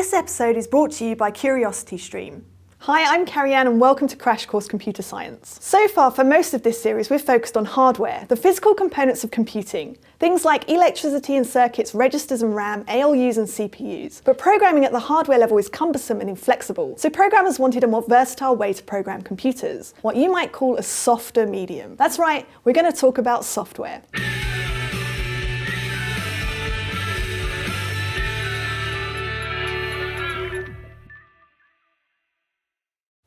This episode is brought to you by CuriosityStream. Hi, I'm Carrie-Anne and welcome to Crash Course Computer Science. So far, for most of this series, we've focused on hardware, the physical components of computing. Things like electricity and circuits, registers and RAM, ALUs and CPUs. But programming at the hardware level is cumbersome and inflexible, so programmers wanted a more versatile way to program computers, what you might call a softer medium. That's right, we're going to talk about software.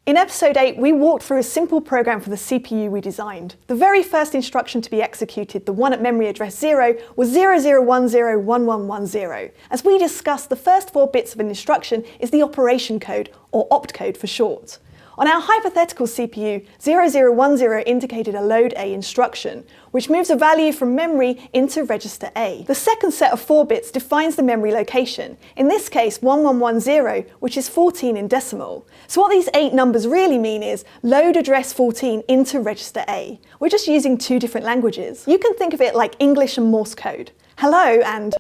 In episode 8, we walked through a simple program for the CPU we designed. The very first instruction to be executed, the one at memory address 0, was 00101110. As we discussed, the first 4 bits of an instruction is the operation code, or optcode for short. On our hypothetical CPU, 0010 indicated a load A instruction, which moves a value from memory into register A. The second set of 4 bits defines the memory location, in this case 1110, which is 14 in decimal. So what these 8 numbers really mean is load address 14 into register A. We're just using 2 different languages. You can think of it like English and Morse code. Hello and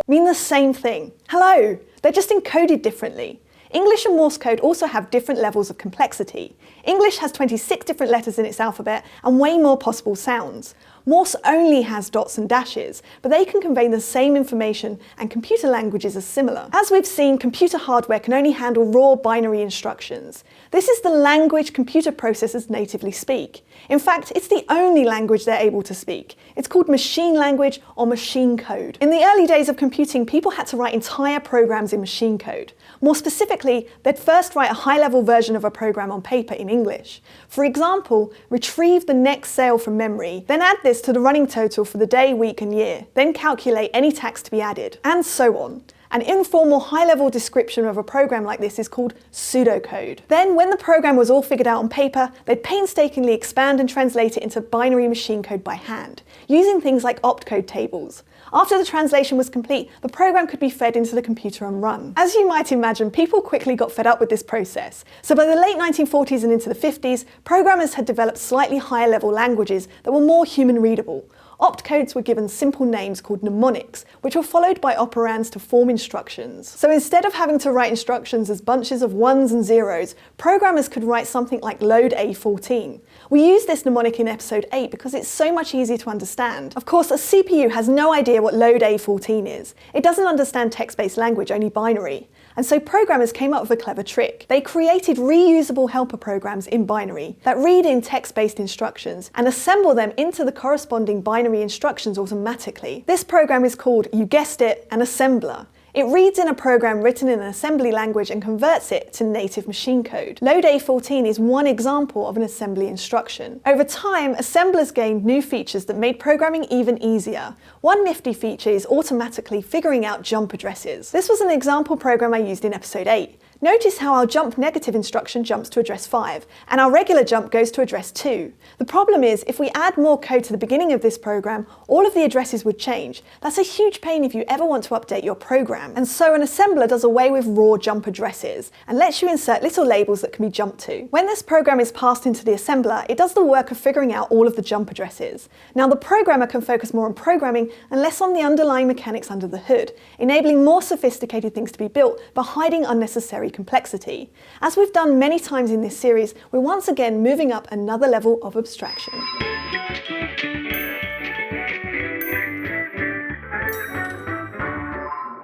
mean the same thing. Hello, they're just encoded differently. English and Morse code also have different levels of complexity. English has 26 different letters in its alphabet and way more possible sounds. Morse only has dots and dashes, but they can convey the same information, and computer languages are similar. As we've seen, computer hardware can only handle raw binary instructions. This is the language computer processors natively speak. In fact, it's the only language they're able to speak. It's called machine language or machine code. In the early days of computing, people had to write entire programs in machine code. More specifically, they'd first write a high-level version of a program on paper in English. For example, retrieve the next sale from memory, then add this to the running total for the day, week and year, then calculate any tax to be added, and so on. An informal high-level description of a program like this is called pseudo-code. Then, when the program was all figured out on paper, they'd painstakingly expand and translate it into binary machine code by hand, using things like optcode tables. After the translation was complete, the program could be fed into the computer and run. As you might imagine, people quickly got fed up with this process. So by the late 1940s and into the 50s, programmers had developed slightly higher level languages that were more human readable. Optcodes were given simple names called mnemonics, which were followed by operands to form instructions. So instead of having to write instructions as bunches of ones and zeros, programmers could write something like load A14. We used this mnemonic in episode 8 because it's so much easier to understand. Of course, a CPU has no idea what load A14 is. It doesn't understand text-based language, only binary. And so programmers came up with a clever trick. They created reusable helper programs in binary that read in text-based instructions and assemble them into the corresponding binary instructions automatically. This program is called, you guessed it, an assembler. It reads in a program written in an assembly language and converts it to native machine code. Load A14 is one example of an assembly instruction. Over time, assemblers gained new features that made programming even easier. One nifty feature is automatically figuring out jump addresses. This was an example program I used in episode 8. Notice how our jump negative instruction jumps to address 5, and our regular jump goes to address 2. The problem is, if we add more code to the beginning of this program, all of the addresses would change. That's a huge pain if you ever want to update your program. And so an assembler does away with raw jump addresses, and lets you insert little labels that can be jumped to. When this program is passed into the assembler, it does the work of figuring out all of the jump addresses. Now the programmer can focus more on programming and less on the underlying mechanics under the hood, enabling more sophisticated things to be built, but hiding unnecessary complexity. As we've done many times in this series, we're once again moving up another level of abstraction.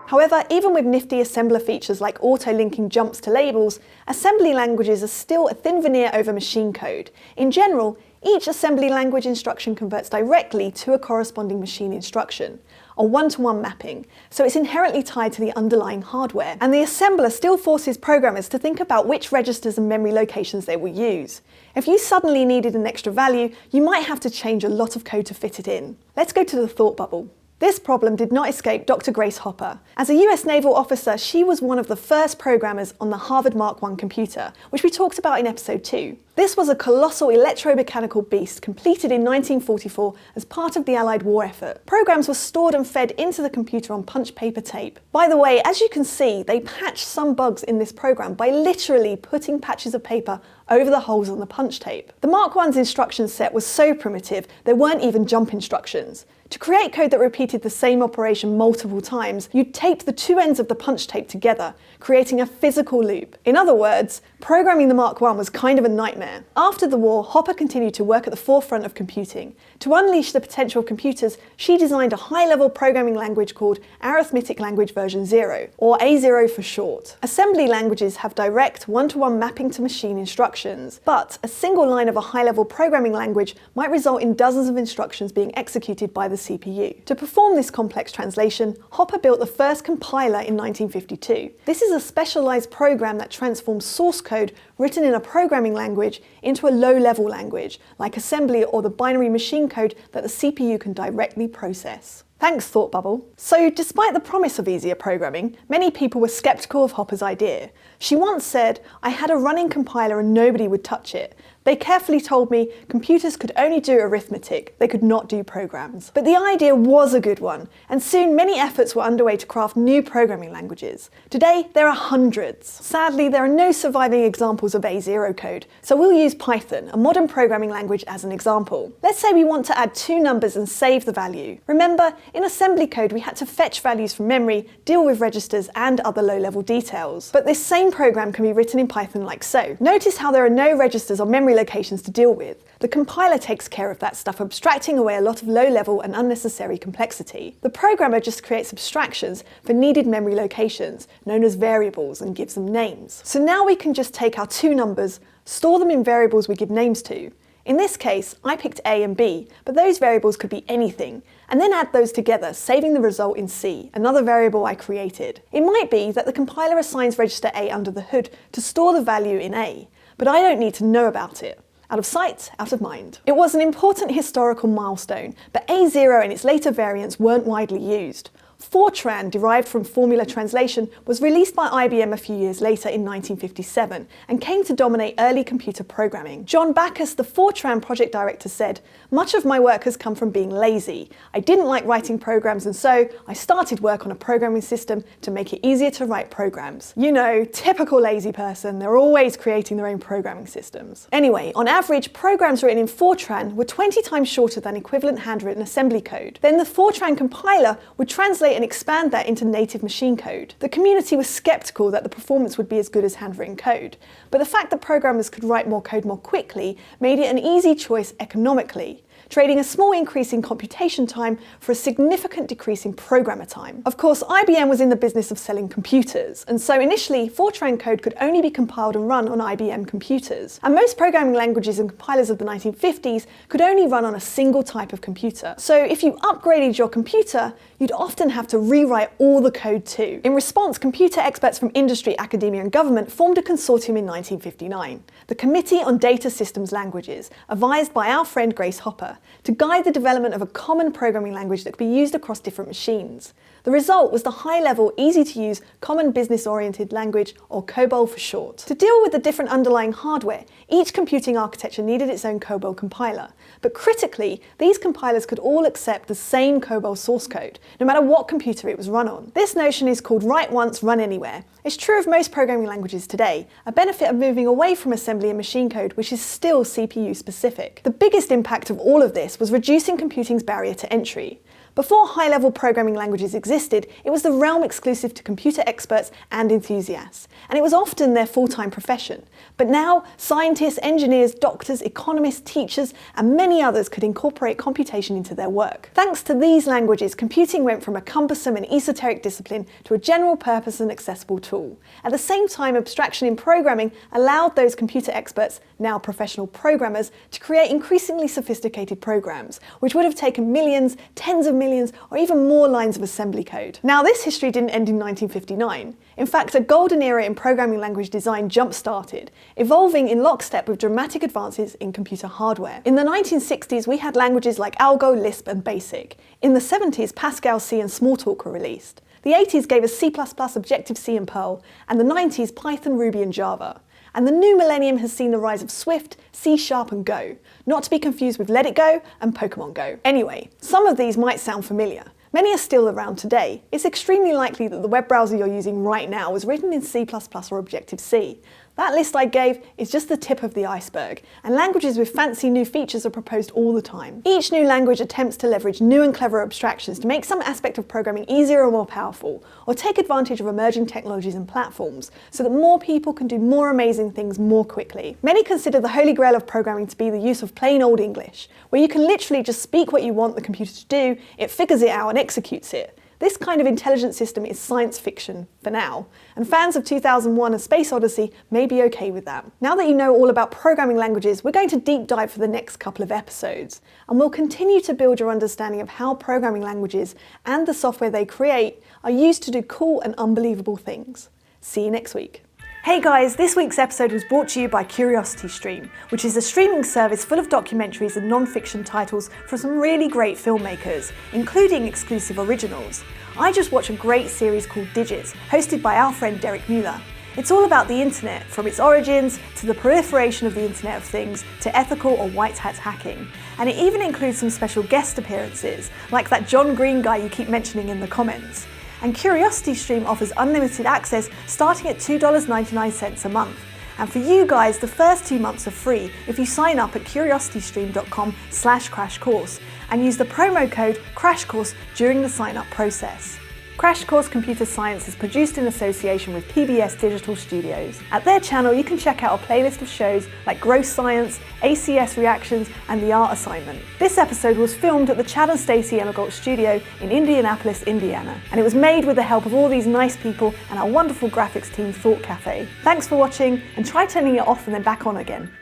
However, even with nifty assembler features like auto-linking jumps to labels, assembly languages are still a thin veneer over machine code. In general, each assembly language instruction converts directly to a corresponding machine instruction, a one-to-one mapping, so it's inherently tied to the underlying hardware. And the assembler still forces programmers to think about which registers and memory locations they will use. If you suddenly needed an extra value, you might have to change a lot of code to fit it in. Let's go to the thought bubble. This problem did not escape Dr. Grace Hopper. As a US naval officer, she was one of the first programmers on the Harvard Mark I computer, which we talked about in episode 2. This was a colossal electromechanical beast completed in 1944 as part of the Allied war effort. Programs were stored and fed into the computer on punch paper tape. By the way, as you can see, they patched some bugs in this program by literally putting patches of paper over the holes on the punch tape. The Mark I's instruction set was so primitive, there weren't even jump instructions. To create code that repeated the same operation multiple times, you'd tape the two ends of the punch tape together, creating a physical loop. In other words, programming the Mark I was kind of a nightmare. After the war, Hopper continued to work at the forefront of computing. To unleash the potential of computers, she designed a high-level programming language called Arithmetic Language Version 0, or A0 for short. Assembly languages have direct, one-to-one mapping to machine instructions, but a single line of a high-level programming language might result in dozens of instructions being executed by the CPU. To perform this complex translation, Hopper built the first compiler in 1952. This is a specialized program that transforms source code written in a programming language into a low-level language, like assembly or the binary machine code that the CPU can directly process. Thanks, Thought Bubble. So, despite the promise of easier programming, many people were skeptical of Hopper's idea. She once said, "I had a running compiler and nobody would touch it. They carefully told me computers could only do arithmetic, they could not do programs." But the idea was a good one, and soon many efforts were underway to craft new programming languages. Today, there are hundreds. Sadly, there are no surviving examples of A0 code, so we'll use Python, a modern programming language, as an example. Let's say we want to add two numbers and save the value. Remember, in assembly code, we had to fetch values from memory, deal with registers, and other low-level details. But this same program can be written in Python like so. Notice how there are no registers or memory locations to deal with. The compiler takes care of that stuff, abstracting away a lot of low-level and unnecessary complexity. The programmer just creates abstractions for needed memory locations, known as variables, and gives them names. So now we can just take our two numbers, store them in variables we give names to. In this case, I picked A and B, but those variables could be anything, and then add those together, saving the result in C, another variable I created. It might be that the compiler assigns register A under the hood to store the value in A, but I don't need to know about it. Out of sight, out of mind. It was an important historical milestone, but A0 and its later variants weren't widely used. Fortran, derived from formula translation, was released by IBM a few years later in 1957 and came to dominate early computer programming. John Backus, the Fortran project director, said, "Much of my work has come from being lazy. I didn't like writing programs, and so I started work on a programming system to make it easier to write programs." You know, typical lazy person, they're always creating their own programming systems. Anyway, on average, programs written in Fortran were 20 times shorter than equivalent handwritten assembly code. Then the Fortran compiler would translate and expand that into native machine code. The community was skeptical that the performance would be as good as handwritten code, but the fact that programmers could write more code more quickly made it an easy choice economically, trading a small increase in computation time for a significant decrease in programmer time. Of course, IBM was in the business of selling computers, and so initially, Fortran code could only be compiled and run on IBM computers. And most programming languages and compilers of the 1950s could only run on a single type of computer. So if you upgraded your computer, you'd often have to rewrite all the code too. In response, computer experts from industry, academia, and government formed a consortium in 1959, the Committee on Data Systems Languages, advised by our friend Grace Hopper, to guide the development of a common programming language that could be used across different machines. The result was the high-level, easy-to-use, common business-oriented language, or COBOL for short. To deal with the different underlying hardware, each computing architecture needed its own COBOL compiler. But critically, these compilers could all accept the same COBOL source code, no matter what computer it was run on. This notion is called write once, run anywhere. It's true of most programming languages today, a benefit of moving away from assembly and machine code, which is still CPU specific. The biggest impact of all of this was reducing computing's barrier to entry. Before high-level programming languages existed, it was the realm exclusive to computer experts and enthusiasts, and it was often their full-time profession. But now, scientists, engineers, doctors, economists, teachers, and many others could incorporate computation into their work. Thanks to these languages, computing went from a cumbersome and esoteric discipline to a general-purpose and accessible tool. At the same time, abstraction in programming allowed those computer experts, now professional programmers, to create increasingly sophisticated programs, which would have taken millions, tens of millions, or even more lines of assembly code. Now, this history didn't end in 1959. In fact, a golden era in programming language design jump-started, evolving in lockstep with dramatic advances in computer hardware. In the 1960s, we had languages like Algo, Lisp, and BASIC. In the 70s, Pascal, C, and Smalltalk were released. The 80s gave us C++, Objective-C, and Perl, and the 90s, Python, Ruby, and Java. And the new millennium has seen the rise of Swift, C#, and Go, not to be confused with Let It Go and Pokemon Go. Anyway, some of these might sound familiar. Many are still around today. It's extremely likely that the web browser you're using right now was written in C++ or Objective-C. That list I gave is just the tip of the iceberg, and languages with fancy new features are proposed all the time. Each new language attempts to leverage new and clever abstractions to make some aspect of programming easier or more powerful, or take advantage of emerging technologies and platforms, so that more people can do more amazing things more quickly. Many consider the holy grail of programming to be the use of plain old English, where you can literally just speak what you want the computer to do, it figures it out and executes it. This kind of intelligent system is science fiction, for now, and fans of 2001: A Space Odyssey may be okay with that. Now that you know all about programming languages, we're going to deep dive for the next couple of episodes, and we'll continue to build your understanding of how programming languages and the software they create are used to do cool and unbelievable things. See you next week. Hey guys, this week's episode was brought to you by CuriosityStream, which is a streaming service full of documentaries and non-fiction titles from some really great filmmakers, including exclusive originals. I just watched a great series called Digits, hosted by our friend Derek Mueller. It's all about the internet, from its origins to the proliferation of the Internet of Things to ethical or white hat hacking. And it even includes some special guest appearances, like that John Green guy you keep mentioning in the comments. And CuriosityStream offers unlimited access starting at $2.99 a month. And for you guys, the first 2 months are free if you sign up at curiositystream.com/crashcourse and use the promo code CrashCourse during the sign-up process. CrashCourse Computer Science is produced in association with PBS Digital Studios. At their channel, you can check out a playlist of shows like Gross Science, ACS Reactions, and The Art Assignment. This episode was filmed at the Chad and Stacey Emigolt Studio in Indianapolis, Indiana, and it was made with the help of all these nice people and our wonderful graphics team, Thought Cafe. Thanks for watching, and try turning it off and then back on again.